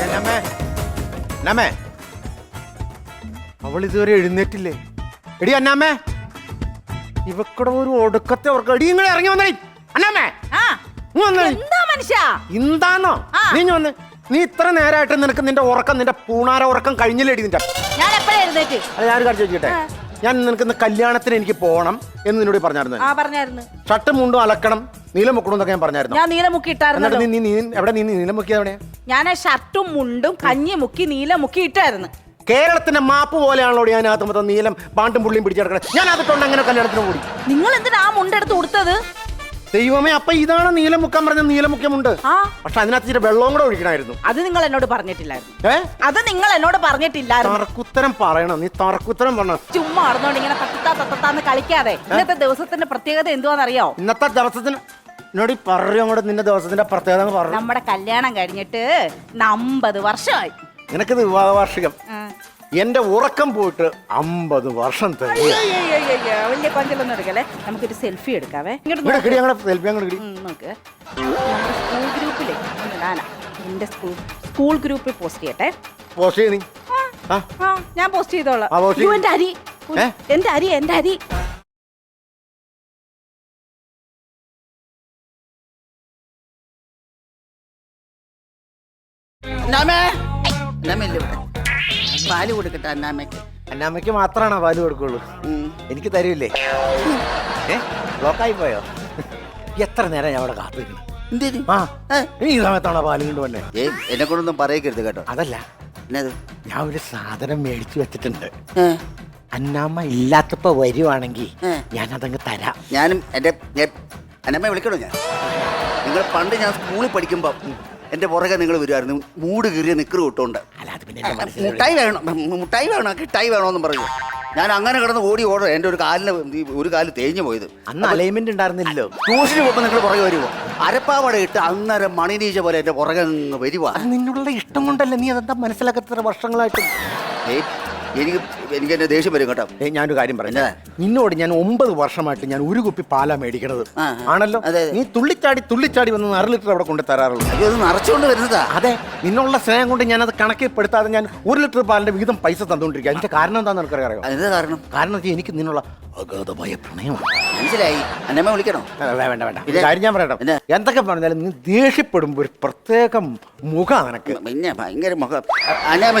അന്നാമേ, അവൾ ഇതുവരെ എഴുന്നേറ്റില്ലേ? എടി അന്നാമേ, ഇവക്കടെ ഒരു ഒടുക്കത്തെ ഉറക്കം. എടി ഇങ്ങനെ ഇറങ്ങി വന്നേ അന്നാമേ. എന്താന്നോ നീ വന്ന്? നീ ഇത്ര നേരമായിട്ട് നിനക്ക് നിന്റെ ഉറക്കം, നിന്റെ പൂണാര ഉറക്കം കഴിഞ്ഞില്ലേടി നിന്റെ? അത് ഞാൻ കാണിച്ചു വെച്ചിട്ടെ, ഞാൻ നിനക്ക് കല്യാണത്തിന് എനിക്ക് പോകണം എന്ന് നിന്നോട് പറഞ്ഞായിരുന്നു. ഷർട്ടും മുണ്ടും അലക്കണം, നീലം മുക്കണം എന്നൊക്കെ ഞാൻ പറഞ്ഞായിരുന്നു. ഞാൻ നീലം മുക്കി ഇട്ടായിരുന്നു. എവിടെ നീലം മുക്കിയത് എവിടെയാ? ഞാൻ ഷർട്ടും മുണ്ടും കഞ്ഞി മുക്കി നീലം മുക്കി ഇട്ടായിരുന്നു. കേരളത്തിന്റെ മാപ്പ് പോലെയാണല്ലോ ഞാൻ അതിനകത്ത് മൊത്തം നീലം പാണ്ടും പുള്ളിയും പിടിച്ചെടുക്കണം. ഞാൻ അതിട്ടുണ്ട് അങ്ങനെ കല്യാണത്തിന് കൂടി. നിങ്ങൾ എന്തിനാ ആ മുണ്ടെടുത്ത് കൊടുത്തത്? ദൈവമേ, അപ്പൊ ഇതാണ് നീലം മുക്കാൻ പറഞ്ഞ നീലമുഖ്യമുണ്ട്. പക്ഷെ അതിനകത്ത് ഇച്ചിരി വെള്ളവും കൂടെ ഒഴിക്കണമായിരുന്നു. അത് നിങ്ങൾ എന്നോട് പറഞ്ഞിട്ടില്ലായിരുന്നു. അത് നിങ്ങൾ എന്നോട് പറഞ്ഞിട്ടില്ലായിരുന്നു. തറക്കുത്തരം പറയണം, നീ തറക്കുത്തരം പറഞ്ഞ. ചുമ്മാ അറിഞ്ഞോണ്ട് ഇങ്ങനെ തത്താന്ന് കളിക്കാതെ. ഇന്നത്തെ ദിവസത്തിന്റെ പ്രത്യേകത എന്തുവാന്നറിയോ? ഇന്നത്തെ ദിവസത്തിന് എന്നോട് പറയും അങ്ങോട്ട് നിന്റെ ദിവസത്തിന്റെ പ്രത്യേകത പറഞ്ഞു. നമ്മുടെ കല്യാണം കഴിഞ്ഞിട്ട് 50 വർഷമായി. നിനക്കിത് വിവാഹ വാർഷികം. എന്റെ ഉറക്കം പോയിട്ട് 50 വർഷം വലിയ കൊഞ്ചലൊന്നും എടുക്കല്ലേ. നമുക്കൊരു സെൽഫി എടുക്കാവേ. നോക്ക്, സ്കൂൾ ഗ്രൂപ്പില് എന്റെ സ്കൂൾ ഗ്രൂപ്പിൽ പോസ്റ്റ് ചെയ്യട്ടെ. പോസ്റ്റ് ചെയ്യ നീ. ഞാൻ പോസ്റ്റ് ചെയ്തോളാം. എന്റെ അരി, എന്റെ അരി, എന്റെ അരി. പാല് കൊടുക്കട്ടെ അന്നാമ്മയ്ക്ക്? അന്നാമ്മയ്ക്ക് മാത്രമാണോ പാല് കൊടുക്കുള്ളൂ? എനിക്ക് തരൂല്ലേ? ബ്ലോക്കായി പോയോ? എത്ര നേരം ഞാൻ അവിടെ കാത്തിരിക്കണം. ഈ സമയത്താണോ പാല് കൊണ്ട് വന്നെ? എന്നെ കൊണ്ടൊന്നും പറയരുത് കേട്ടോ. അതല്ല, ഞാൻ ഒരു സാധനം മേടിച്ചു വെച്ചിട്ടുണ്ട്. അന്നാമ്മ ഇല്ലാത്തപ്പോ വരുവാണെങ്കിൽ ഞാൻ അതങ്ങ് തരാം. ഞാനും എന്റെ അന്നമ്മയെ വിളിക്കണോ? നിങ്ങൾ പണ്ട് ഞാൻ സ്കൂളിൽ പഠിക്കുമ്പോ എന്റെ പുറകെ നിങ്ങൾ വരുമായിരുന്നു, മൂട് കീറിയ നിക്കറ് കിട്ടുകൊണ്ട്. മുട്ടായി വേണം കിട്ടായി വേണോന്നും പറഞ്ഞു. ഞാൻ അങ്ങനെ കിടന്ന് ഓടും. എന്റെ ഒരു കാല് തേഞ്ഞു പോയത്. അന്ന് അലൈൻമെന്റ് ഉണ്ടായിരുന്നില്ലല്ലോ. ട്യൂഷന് പോകുമ്പോൾ നിങ്ങൾ പുറകെ വരുമോ? അരപ്പാവട ഇട്ട് അന്നേരം മണിനീച്ച പോലെ എന്റെ പുറകെ വരുവാ. നിന്നുള്ള ഇഷ്ടം കൊണ്ടല്ലേ നീ അതെന്താ മനസ്സിലാക്കത്ര വർഷങ്ങളായിട്ടും? എനിക്ക് എന്റെ ദേഷ്യം വരും കേട്ടോ. ഞാനൊരു കാര്യം പറഞ്ഞു, നിന്നോട് ഞാൻ 9 വർഷമായിട്ട് ഞാൻ ഒരു കുപ്പി പാലാ മേടിക്കണത് ആണല്ലോ. നീ തുള്ളിച്ചാടി വന്ന് 1/2 ലിറ്റർ അവിടെ കൊണ്ട് തരാറുള്ളൂ. അത് നിറച്ചുകൊണ്ട് വരുന്നതാ. അതെ, നിന്നുള്ള സ്നേഹം കൊണ്ട് ഞാൻ അത് കണക്കിൽപ്പെടുത്താതെ ഞാൻ 1 ലിറ്റർ പാലിന്റെ വിഹിതം പൈസ തന്നുകൊണ്ടിരിക്കുക. അതിന്റെ കാരണം എന്താണെന്ന് എനിക്കറിയാം. അതിന്റെ കാരണം എനിക്ക് നിന്നുള്ള അഗാധമായ പ്രണയമാണ്. മനസ്സിലായി. അന്നമ്മ വിളിക്കണോ? വേണ്ട. കാര്യം ഞാൻ പറയട്ടെ, എന്തൊക്കെ പറഞ്ഞാലും നീ ദേഷ്യപ്പെടുമ്പോ ഒരു പ്രത്യേക മുഖം നിനക്ക്. പിന്നെ ഭയങ്കര മുഖം.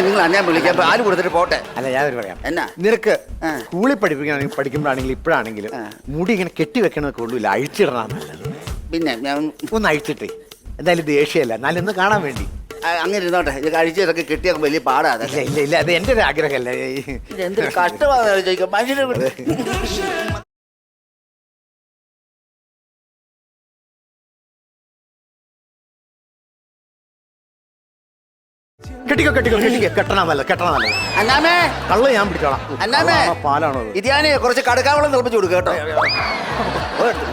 നിങ്ങൾ അന്നമ്മ വിളിക്കാൻ പാല് കൊടുത്തിട്ട് പോട്ടെ. അല്ല, ഞാൻ പറയാം. എന്നാ നിനക്ക് സ്കൂളിൽ പഠിക്കുമ്പോഴാണെങ്കിലും ഇപ്പോഴാണെങ്കിലും മുടി ഇങ്ങനെ കെട്ടിവെക്കണതൊക്കെ കൊള്ളില്ല, അഴിച്ചിടണം നല്ലത്. പിന്നെ ഒന്ന് അഴിച്ചിട്ടേ, എന്തായാലും ദേഷ്യമല്ല, എന്നാലും കാണാൻ വേണ്ടി അങ്ങനെ ഇരുന്നോട്ടെ. അഴിച്ചതൊക്കെ കെട്ടിയ വലിയ പാടാ. ഇല്ല, അത് എന്റെ ഒരു ആഗ്രഹമല്ല. എന്തൊരു കഷ്ടമാണ് ചോദിക്കാം മനുഷ്യനെ. കെട്ടണമല്ല. അന്നാമേ, കള്ള് ഞാൻ പിടിച്ചോളാം. അന്നാമേ, പാലാണോ? ഇതിയാനെ കുറച്ച് കടുക്കാവളം നിർമ്മിച്ചു കൊടുക്കുക കേട്ടോ.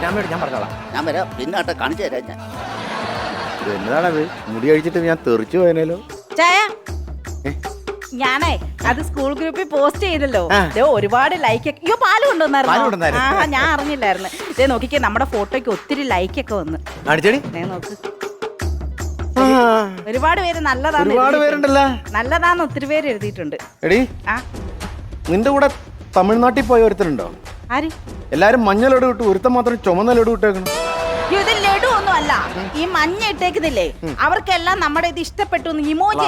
ഞാൻ പറഞ്ഞോളാം. ഞാൻ വരാം. പിന്നാട്ടെ കാണിച്ചു തരാം. ഞാൻ എന്നതാണത്? മുടി അഴിച്ചിട്ട് ഞാൻ തെറിച്ചു പോയനല്ലോ. ഞാനേ അത് സ്കൂൾ ഗ്രൂപ്പിൽ പോസ്റ്റ് ചെയ്തല്ലോ. ഒരുപാട് ലൈക്ക്. പാല് കൊണ്ടുവന്നായിരുന്നു. ഞാൻ അറിഞ്ഞില്ലായിരുന്നു. ഇതേ നോക്കിക്കേ, നമ്മുടെ ഫോട്ടോയ്ക്ക് ഒത്തിരി ലൈക്കൊക്കെ വന്ന്. നോക്ക്, ഒരുപാട് പേര് നല്ലതാന്ന് ഒത്തിരി പേര് എഴുതിയിട്ടുണ്ട്. എടി, നിന്റെ കൂടെ തമിഴ്നാട്ടിൽ പോയ ഒരുത്തരുണ്ടോ? ആര്? എല്ലാരും മഞ്ഞ ലഡു ഇട്ട്, ഒരുത്തൻ മാത്രം ചുമന്ന ലഡു ഇട്ടേക്കണം. ഇത് ലഡു ഒന്നും അല്ല, ഈ മഞ്ഞ ഇട്ടേക്കുന്നില്ലേ, അവർക്കെല്ലാം നമ്മുടെ ഇത് ഇഷ്ടപ്പെട്ടു. ഇമോജി.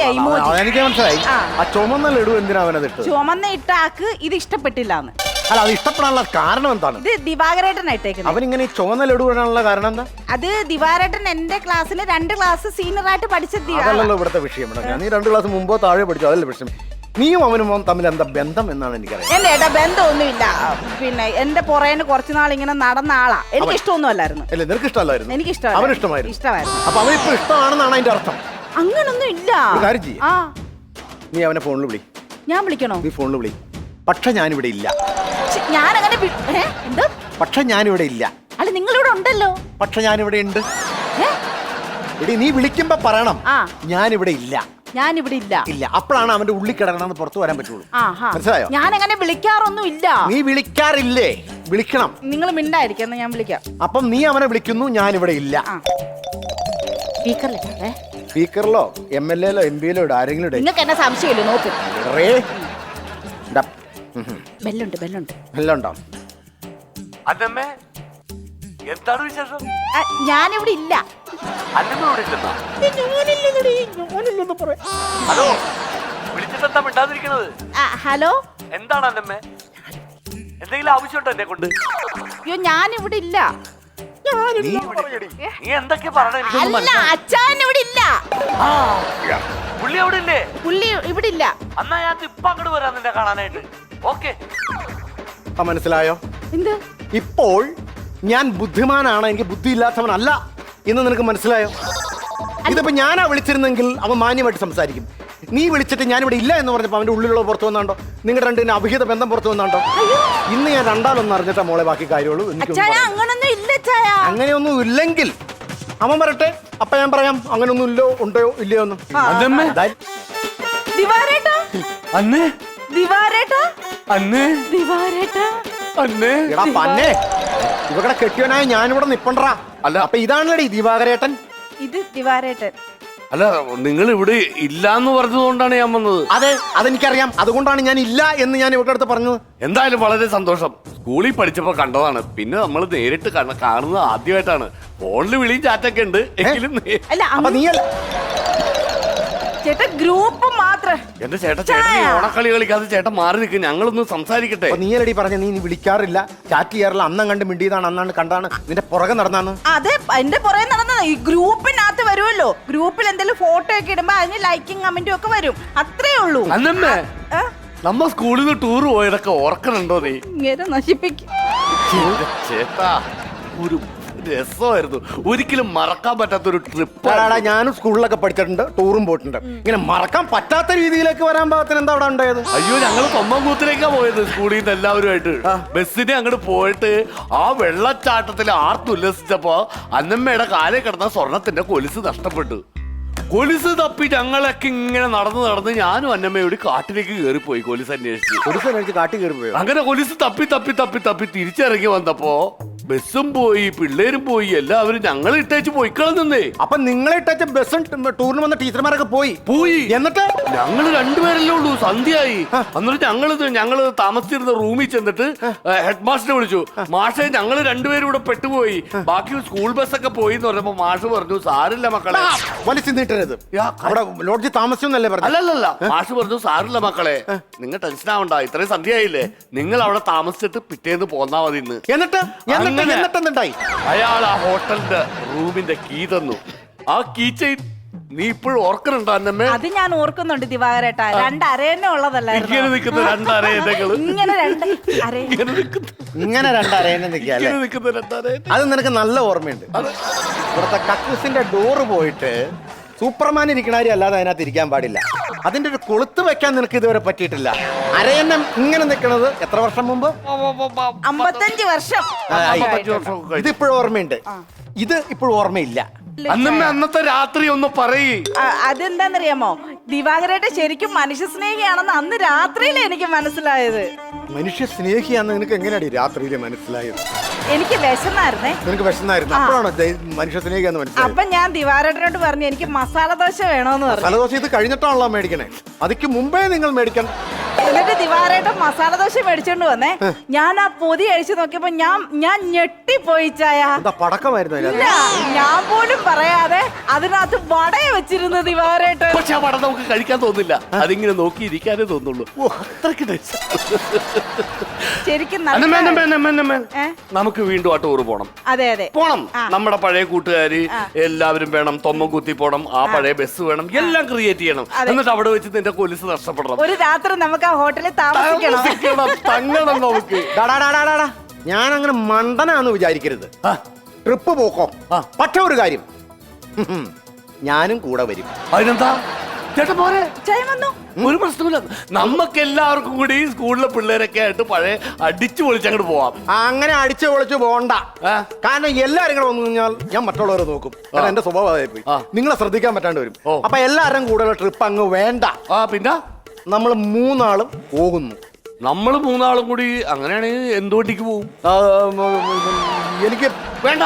എനിക്ക് മനസ്സിലായി. ആ ചുമന്ന ലഡു എന്തിനാ അവനത് ഇട്ടത്? ചുമന്ന ഇട്ട ആക്ക് ഇത് ഇഷ്ടപ്പെട്ടില്ലാന്ന്. അല്ല, അത് ഇഷ്ടപ്പെടാനുള്ള കാരണം എന്താണ്? ഇത് ദിവാകരേട്ടനാ ഇട്ടേക്കുന്നത്. അവനിങ്ങനെ ചുമന്ന ലഡു ഇടാനുള്ള കാരണം എന്താ? അത് ദിവാകരേട്ടൻ എന്റെ ക്ലാസ്സിൽ 2 ക്ലാസ് സീനിയർ ആയിട്ട് പഠിച്ചത്. അതല്ലല്ലോ ഇവിടുത്തെ വിഷയം. നീ 2 ക്ലാസ് മുമ്പോ താഴെ പഠിച്ചോ, അതല്ലേ വിഷയം. നീയും അവനും തമ്മിൽ എന്താ ബന്ധം എന്നാണ് എനിക്കറിയാം. എന്റെ ഏട്ടാ ബന്ധമൊന്നുമില്ല. പിന്നെ എന്റെ പുറേന് കുറച്ചു നാൾ ഇങ്ങനെ നടന്ന ആളാ. എനിക്ക് ഇഷ്ടമൊന്നും അല്ലായിരുന്നു. നിനക്ക് ഇഷ്ടമല്ലായിരുന്നു? എനിക്ക് ഇഷ്ടമായിരുന്നു. അവന് ഇഷ്ടമായിരുന്നു. അപ്പൊ അവനിപ്പോ ഇഷ്ടമാണെന്നാണ് അതിന്റെ അർത്ഥം? അങ്ങനൊന്നും ഇല്ല. നീ അവനെ ഫോണിൽ വിളി. ഞാൻ വിളിക്കണോ? നീ ഫോണിൽ വിളി. പക്ഷെ ഞാനിവിടെ ഇല്ല. ഞാനങ്ങനെ പക്ഷെ ഞാനിവിടെ ഇല്ല. അല്ല, നിങ്ങളിവിടെ ഉണ്ടല്ലോ. പക്ഷെ ഞാനിവിടെ ഉണ്ട്. എടി, നീ വിളിക്കുമ്പോ പറയണം ഞാനിവിടെ ഇല്ല. ഇല്ല, അപ്പോഴാണ് അവന്റെ ഉള്ളിൽ കിടക്കണമെന്ന് പുറത്തു വരാൻ പറ്റുള്ളൂ. മനസ്സിലായോ? ഞാൻ അങ്ങനെ വിളിക്കാറൊന്നും ഇല്ല. നീ വിളിക്കാറില്ലേ? വിളിക്കണം. നിങ്ങൾ മിണ്ടായിരിക്കും, ഞാൻ വിളിക്കാം. അപ്പം നീ അവനെ വിളിക്കുന്നു, ഞാനിവിടെ ഇല്ല. സ്പീക്കറിലോ MLA-ലോ MP-ലോ ഇടും, ആരെങ്കിലും ഇടും. നിങ്ങൾക്ക് എന്നെ സംശയമില്ല, നോക്ക്. ബെല്ലുണ്ട്. എല്ലാം ഉണ്ടോ? അന്നമ്മേ എന്താണ് വിശേഷം? ഞാനിവിടെ ഇല്ല. അന്നമ്മ ഇവിടെ ഇല്ലെന്നാ? ഹലോ, വിളിച്ചിട്ടെന്താ മിണ്ടാതിരിക്കണത്? ഹലോ, എന്താണ് അന്നമ്മേ? എന്തെങ്കിലും ആവശ്യമുണ്ടോ എന്നെ കൊണ്ട്? അയ്യോ ഞാനിവിടെ ഇല്ല. നീ എന്തൊക്കെ പറഞ്ഞ എനിക്കൊന്നും അല്ല, അച്ഛൻ ഇവിടെ ഇല്ല. പുള്ളി അവിടെ ഇല്ലേ? പുള്ളി ഇവിടെ ഇല്ല. എന്നാ ഞാൻ ഇപ്പൊ അങ്ങോട്ട് വരാം നിന്നെ കാണാനായിട്ട്. ഓക്കെ, മനസ്സിലായോ? എന്ത്? ഇപ്പോൾ ഞാൻ ബുദ്ധിമാനാണ്, എനിക്ക് ബുദ്ധി ഇല്ലാത്തവനല്ല എന്ന് നിനക്ക് മനസ്സിലായോ? ഇതിപ്പോ ഞാനാ വിളിച്ചിരുന്നെങ്കിൽ അവൻ മാന്യമായിട്ട് സംസാരിക്കും. നീ വിളിച്ചിട്ട് ഞാനിവിടെ ഇല്ല എന്ന് പറഞ്ഞപ്പോൾ അവന്റെ ഉള്ളിലുള്ള പുറത്തു വന്നാണ്ടോ? നിങ്ങളുടെ രണ്ടിന്റെ അഭിഹിത ബന്ധം പുറത്തു വന്നാണ്ടോ? ഇന്ന് ഞാൻ രണ്ടാളൊന്നും അറിഞ്ഞിട്ടാ മോളെ ബാക്കി കാര്യമുള്ളൂ. അങ്ങനെയൊന്നും ഇല്ലെങ്കിൽ അവൻ വരട്ടെ, അപ്പൊ ഞാൻ പറയാം അങ്ങനെയൊന്നും ഇല്ലോ ഉണ്ടോ ഇല്ലയോ ഒന്നും. ഇവിടെ കെട്ടിയവനായ ഞാനിവിടെ നിപ്പണ്ടാ. അല്ല, അപ്പൊ ഇതാണല്ലേ ദിവാകരേട്ടൻ? ഇത് ദിവാരേട്ടൻ. അല്ല, നിങ്ങൾ ഇവിടെ ഇല്ലാന്ന് പറഞ്ഞതുകൊണ്ടാണ് ഞാൻ വന്നത്. അതെ, അതെനിക്കറിയാം. അതുകൊണ്ടാണ് ഞാൻ ഇല്ല എന്ന് ഞാൻ ഇവിടെ അടുത്ത് പറഞ്ഞത്. എന്തായാലും വളരെ സന്തോഷം. സ്കൂളിൽ പഠിച്ചപ്പോ കണ്ടതാണ്, പിന്നെ നമ്മൾ നേരിട്ട് കാണുന്നത് ആദ്യമായിട്ടാണ്. ഫോണിൽ വിളിയും ചാറ്റൊക്കെ ഉണ്ട്, എങ്കിലും ചേട്ടൻ ഗ്രൂപ്പ് മാത്രം. എന്റെ ചേട്ടൻ ഓണക്കളി കളിക്കാതെ ചേട്ടൻ മാറി നിൽക്കും, ഞങ്ങളൊന്ന് സംസാരിക്കട്ടെ. നീയലടി പറഞ്ഞ നീ വിളിക്കാറില്ല, ചാറ്റ് ചെയ്യാറില്ല, അന്നം കണ്ട് മിണ്ടിയതാണ്, അന്നാണ് കണ്ടാണ് നിന്റെ പുറകെ നടന്നാണ്. അതെ, എന്റെ പുറകെ നടന്നത്. ഈ ഗ്രൂപ്പിനകത്ത് വരുമല്ലോ, ഗ്രൂപ്പിൽ എന്തെങ്കിലും ഫോട്ടോ ഒക്കെ ഇടുമ്പോ അതിന് ലൈക്കും കമന്റും ഒക്കെ വരും, അത്രേ ഉള്ളൂ. അന്നമ്മേ, നമ്മ സ്കൂളിൽ നിന്ന് ടൂർ പോയതൊക്കെ ഓർക്കണുണ്ടോ നീ? ഇങ്ങനെ നശിപ്പിക്കും ചേട്ടാ, ഒരു രസമായിരുന്നു, ഒരിക്കലും മറക്കാൻ പറ്റാത്തൊരു ട്രിപ്പ്. ഞാനും സ്കൂളിലൊക്കെ പഠിച്ചിട്ടുണ്ട്, ടൂറും പോയിട്ടുണ്ട്. ഇങ്ങനെ മറക്കാൻ പറ്റാത്ത രീതിയിലേക്ക് വരാൻ പാകത്തിന് എന്താ അവിടെ ഉണ്ടായത്? അയ്യോ, ഞങ്ങൾ കൊമ്മങ്കൂത്തിലേക്കാ പോയത് സ്കൂളിൽ നിന്ന് എല്ലാവരുമായിട്ട്. ബസ്സിന് അങ്ങോട്ട് പോയിട്ട് ആ വെള്ളച്ചാട്ടത്തിൽ ആർത്തുല്ലസിച്ചപ്പോ അന്നമ്മയുടെ കാലേ കിടന്ന സ്വർണത്തിന്റെ കൊലുസ് നഷ്ടപ്പെട്ടു. കൊലുസ് തപ്പി ഞങ്ങളൊക്കെ ഇങ്ങനെ നടന്ന് ഞാനും അന്നമ്മയോട് കാട്ടിലേക്ക് കയറിപ്പോയി കൊലുസ് അന്വേഷിച്ച്. കാട്ടി കയറിപ്പോയോ? അങ്ങനെ കൊലുസ് തപ്പി തിരിച്ചിറങ്ങി വന്നപ്പോ ബസ്സും പോയി, പിള്ളേരും പോയി, എല്ലാവരും ഞങ്ങൾ ഇട്ടേച്ച് പോയിക്കളെ. അപ്പൊ നിങ്ങളെ ഇട്ടേച്ച ബസ്സും ടൂറിന് വന്ന ടീച്ചർമാരൊക്കെ പോയി. എന്നിട്ട് ഞങ്ങള് രണ്ടുപേരല്ലേ ഉള്ളൂ, സന്ധ്യയായി. എന്നിട്ട് ഞങ്ങള് താമസിച്ചിരുന്ന റൂമിൽ ചെന്നിട്ട് ഹെഡ് മാസ്റ്ററെ വിളിച്ചു. മാഷെ, ഞങ്ങള് രണ്ടുപേരും ഇവിടെ പെട്ടുപോയി, ബാക്കി സ്കൂൾ ബസ്സൊക്കെ പോയി എന്ന് പറഞ്ഞപ്പോ മാഷ് പറഞ്ഞു, സാരില്ല മക്കളെ. അവിടെ ലോഡ്ജ് താമസിച്ചെന്നല്ലേ പറഞ്ഞു? അല്ലല്ല, മാഷ് പറഞ്ഞു, സാരില്ല മക്കളെ, നിങ്ങൾ ടെൻഷൻ ആവണ്ട, ഇത്രയും സന്ധ്യയായില്ലേ, നിങ്ങൾ അവിടെ താമസിച്ചിട്ട് പിറ്റേന്ന് പോന്നാ മതി. എന്നിട്ട് അയാൾ ആ ഹോട്ടലിന്റെ റൂമിന്റെ കീ തന്നു. ആ കീ ചെയിൻ നീ ഇപ്പോഴും ഓർക്കുന്നുണ്ടോ അന്നമ്മേ? അത് ഞാൻ ഓർക്കുന്നുണ്ട് ദിവാകരേട്ടാ. രണ്ടരേന്നെ ഉള്ളതല്ലായിരുന്നു. ഇങ്ങനെ നിൽക്കുന്ന രണ്ടരേനകള്, ഇങ്ങനെ രണ്ടരേനെ നിൽക്കുക. അത് നിനക്ക് നല്ല ഓർമ്മയുണ്ട്. ഇവിടുത്തെ കക്കൂസിന്റെ ഡോറ് പോയിട്ട് സൂപ്പർമാൻ ഇരിക്കണാരി അല്ലാതെ അതിനകത്ത് ഇരിക്കാൻ പാടില്ല. അതിന്റെ ഒരു കൊളുത്ത് വെക്കാൻ നിനക്ക് ഇതുവരെ പറ്റിയിട്ടില്ല. അരയന്നം ഇങ്ങനെ നിൽക്കുന്നത് എത്ര വർഷം മുമ്പ്? 55 വർഷം. ഇതിപ്പോഴും ഓർമ്മയുണ്ട്, ഇത് ഇപ്പോഴും ഓർമ്മയില്ല. അന്നത്തെ രാത്രി ഒന്ന് പറയ്. അതെന്താന്നറിയാമോ, ദിവാകരേട്ട ശരിക്കും മനുഷ്യ സ്നേഹിയാണെന്ന് അന്ന് രാത്രിയിലെ എനിക്ക് മനസ്സിലായത്. മനുഷ്യ സ്നേഹിയാന്ന് നിനക്ക് എങ്ങനെയാണ് രാത്രിയിലെ മനസ്സിലായത്? എനിക്ക് വിശന്നായിരുന്നേ. നിനക്ക് വിശന്നായിരുന്നു, അപ്പോഴാണ് മനുഷ്യ സ്നേഹിയാന്ന് മനസ്സിലായത്. അപ്പൊ ഞാൻ ദിവാകരേട്ടനോട് പറഞ്ഞു എനിക്ക് മസാല ദോശ വേണോന്ന് പറഞ്ഞു. മസാല ദോശ ഇത് കഴിഞ്ഞിട്ടാണല്ലോ മേടിക്കണേ, അതിക്ക് മുമ്പേ നിങ്ങൾ മേടിക്കണം. എന്നിട്ട് ദിവാകരേട്ടൻ മസാല ദോശ മേടിച്ചോണ്ട് വന്നേ. ഞാൻ ആ പൊതി അഴിച്ചു നോക്കിയപ്പോ ഞാൻ ഞെട്ടിപ്പോയി ചായ. പടക്കമായിരുന്നു. ഞാൻ പോലും പറയാതെ അതിനകത്ത് വടയെ വെച്ചിരുന്നു ദിവാകരേട്ടൻ. പക്ഷെ ആ വട നമുക്ക് കഴിക്കാൻ തോന്നില്ല, അതിങ്ങനെ നോക്കിയിരിക്കാനേ തോന്നുള്ളൂ. ശരിക്കും നമുക്ക് വീണ്ടും ആ ടൂർ പോണം. അതെ അതെ പോണം. നമ്മുടെ പഴയ കൂട്ടുകാര് എല്ലാവരും വേണം, തൊമ്മ കുത്തി പോണം, ആ പഴയ ബസ് വേണം, എല്ലാം ക്രിയേറ്റ് ചെയ്യണം. എന്നിട്ട് അവിടെ വെച്ച് നിന്റെ കൊലുസ് നഷ്ടപ്പെടണം. ഒരു രാത്രി നമുക്ക് ആ ഹോട്ടലിൽ താമസിക്കണം, തങ്ങണം നമുക്ക്. ഞാൻ അങ്ങനെ മണ്ടനാന്ന് വിചാരിക്കരുത്. ട്രിപ്പ് പോക്കോ, പക്ഷെ ഒരു കാര്യം, ഞാനും കൂടെ വരും. അതിനെന്താ ചേട്ടാ പോരെ, വന്നു, ഒരു പ്രശ്നമില്ല. നമുക്ക് എല്ലാവർക്കും കൂടി സ്കൂളിലെ പിള്ളേരൊക്കെ ആയിട്ട് പഴയ അടിച്ചു പൊളിച്ച് അങ്ങോട്ട് പോവാം. അങ്ങനെ അടിച്ചു പൊളിച്ച് പോകണ്ട, കാരണം എല്ലാരും കൂടെ വന്നു കഴിഞ്ഞാൽ ഞാൻ മറ്റുള്ളവരെ നോക്കും. കാരണം എന്റെ സ്വഭാവമായി പോയി, നിങ്ങളെ ശ്രദ്ധിക്കാൻ പറ്റാണ്ട് വരും. അപ്പൊ എല്ലാവരും കൂടെയുള്ള ട്രിപ്പ് അങ്ങ് വേണ്ട. പിന്നെ നമ്മൾ മൂന്നാളും പോകുന്നു. നമ്മൾ മൂന്നാളും കൂടി അങ്ങനെയാണെങ്കിൽ എന്തുകൊണ്ടിക്ക് പോവും? എനിക്ക് വേണ്ട,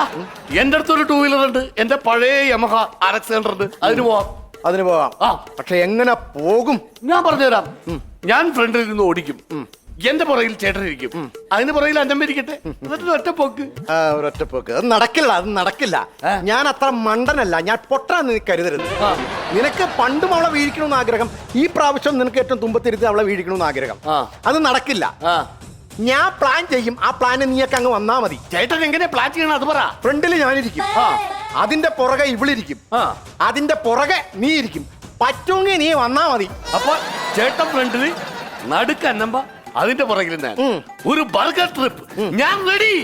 എന്റെ അടുത്തൊരു 2 വീലർ ഉണ്ട്, എന്റെ പഴയ യമഹ RX ഉണ്ട്, അതിന് പോവാം. അതിന് പോകാം. ആ. പക്ഷെ എങ്ങനെ പോകും? ഞാൻ പറഞ്ഞുതരാം. ഞാൻ ഫ്രണ്ടിൽ നിന്ന് ഓടിക്കും, എന്റെ പുറകിൽ ചേട്ടനിരിക്കും, അതിന് പുറകിൽ അന്നമ്മ ഇരിക്കട്ടെ, എന്നിട്ട് ഒറ്റ പോക്ക്. ഒരൊറ്റ പോക്ക് അത് നടക്കില്ല, അത് നടക്കില്ല. ഞാൻ അത്ര മണ്ടനല്ല, ഞാൻ പൊട്ടാന്ന് നീ കരുതരുത്. നിനക്ക് പണ്ടും അവളെ വീഴിക്കണമെന്ന് ആഗ്രഹം, ഈ പ്രാവശ്യം നിനക്ക് ഏറ്റവും തുമ്പത്തിരുത്തി അവളെ വീഴിക്കണമെന്ന് ആഗ്രഹം. അത് നടക്കില്ല. ഞാൻ പ്ലാൻ ചെയ്യും, ആ പ്ലാന് നീയൊക്കെ അങ്ങ് വന്നാ മതി. ചേട്ടൻ എങ്ങനെ പ്ലാൻ ചെയ്യണം അത് പറ. ഫ്രണ്ടിൽ ഞാനിരിക്കും, അതിന്റെ പുറകെ ഇവളിരിക്കും, അതിന്റെ പുറകെ നീ ഇരിക്കും. പറ്റുമെങ്കിൽ നീ വന്നാ മതി. അപ്പൊ ചേട്ടൻ ഫ്രണ്ടില്, നടുക്ക് അന്നമ്മ, അതിന്റെ പുറകിൽ ഒരു ബർഗർ ട്രിപ്പ്. ഞാൻ റെഡി.